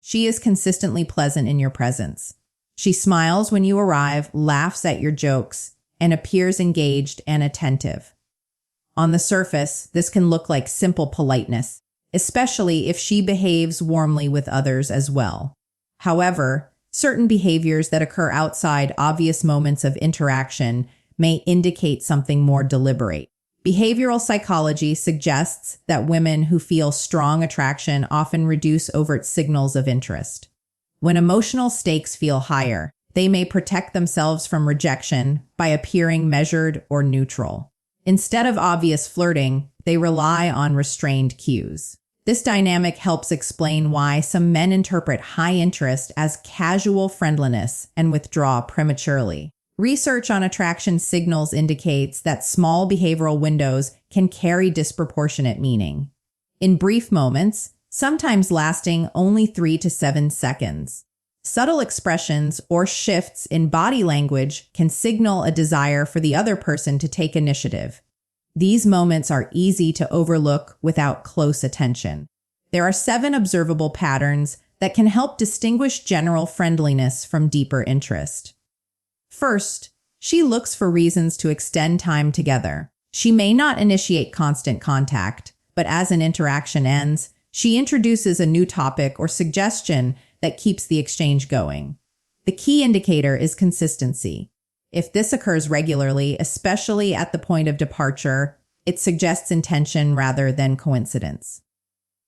She is consistently pleasant in your presence. She smiles when you arrive, laughs at your jokes, and appears engaged and attentive. On the surface, this can look like simple politeness, especially if she behaves warmly with others as well. However, certain behaviors that occur outside obvious moments of interaction may indicate something more deliberate. Behavioral psychology suggests that women who feel strong attraction often reduce overt signals of interest. When emotional stakes feel higher, they may protect themselves from rejection by appearing measured or neutral. Instead of obvious flirting, they rely on restrained cues. This dynamic helps explain why some men interpret high interest as casual friendliness and withdraw prematurely. Research on attraction signals indicates that small behavioral windows can carry disproportionate meaning. In brief moments, sometimes lasting only 3 to 7 seconds, subtle expressions or shifts in body language can signal a desire for the other person to take initiative. These moments are easy to overlook without close attention. There are 7 observable patterns that can help distinguish general friendliness from deeper interest. First, she looks for reasons to extend time together. She may not initiate constant contact, but as an interaction ends, she introduces a new topic or suggestion that keeps the exchange going. The key indicator is consistency. If this occurs regularly, especially at the point of departure, it suggests intention rather than coincidence.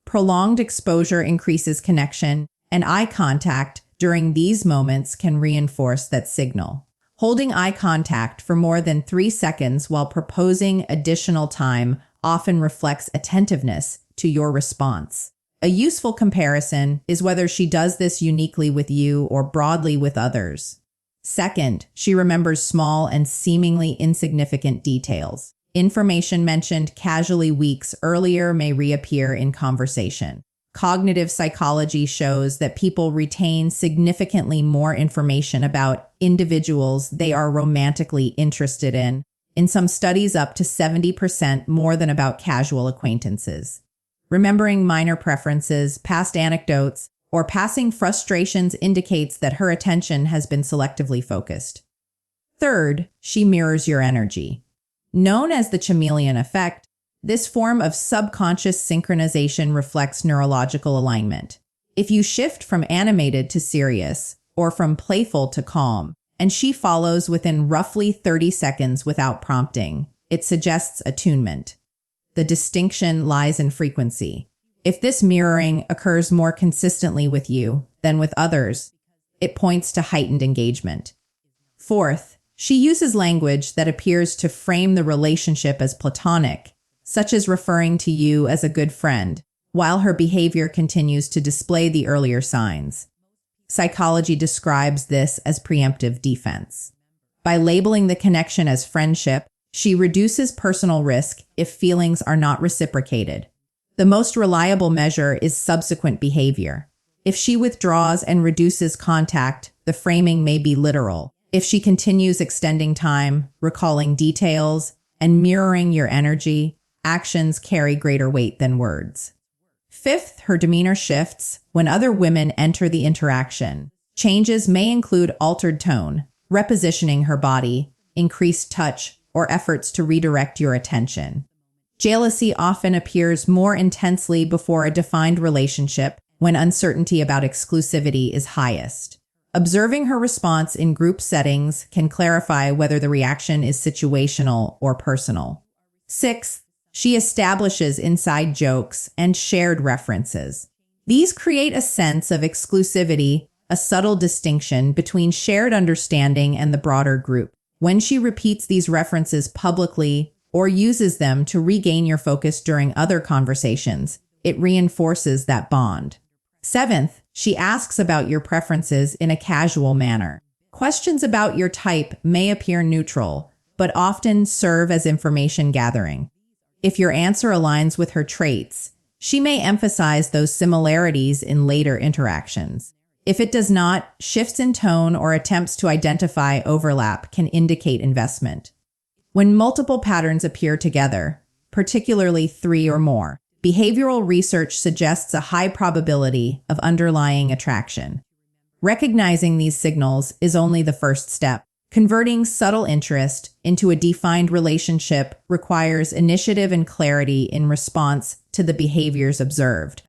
Prolonged exposure increases connection, and eye contact during these moments can reinforce that signal. Holding eye contact for more than 3 seconds while proposing additional time often reflects attentiveness to your response. A useful comparison is whether she does this uniquely with you or broadly with others. Second, she remembers small and seemingly insignificant details. Information mentioned casually weeks earlier may reappear in conversation. Cognitive psychology shows that people retain significantly more information about individuals they are romantically interested in some studies up to 70% more than about casual acquaintances. Remembering minor preferences, past anecdotes, or passing frustrations indicates that her attention has been selectively focused. Third, she mirrors your energy. Known as the chameleon effect, this form of subconscious synchronization reflects neurological alignment. If you shift from animated to serious, or from playful to calm, and she follows within roughly 30 seconds without prompting, it suggests attunement. The distinction lies in frequency. If this mirroring occurs more consistently with you than with others, it points to heightened engagement. Fourth, she uses language that appears to frame the relationship as platonic, such as referring to you as a good friend, while her behavior continues to display the earlier signs. Psychology describes this as preemptive defense. By labeling the connection as friendship, she reduces personal risk if feelings are not reciprocated. The most reliable measure is subsequent behavior. If she withdraws and reduces contact, the framing may be literal. If she continues extending time, recalling details, and mirroring your energy, actions carry greater weight than words. Fifth, her demeanor shifts when other women enter the interaction. Changes may include altered tone, repositioning her body, increased touch, or efforts to redirect your attention. Jealousy often appears more intensely before a defined relationship when uncertainty about exclusivity is highest. Observing her response in group settings can clarify whether the reaction is situational or personal. Sixth, she establishes inside jokes and shared references. These create a sense of exclusivity, a subtle distinction between shared understanding and the broader group. When she repeats these references publicly or uses them to regain your focus during other conversations, it reinforces that bond. Seventh, she asks about your preferences in a casual manner. Questions about your type may appear neutral, but often serve as information gathering. If your answer aligns with her traits, she may emphasize those similarities in later interactions. If it does not, shifts in tone or attempts to identify overlap can indicate investment. When multiple patterns appear together, particularly 3 or more, Behavioral research suggests a high probability of underlying attraction. Recognizing these signals is only the first step. Converting subtle interest into a defined relationship requires initiative and clarity in response to the behaviors observed.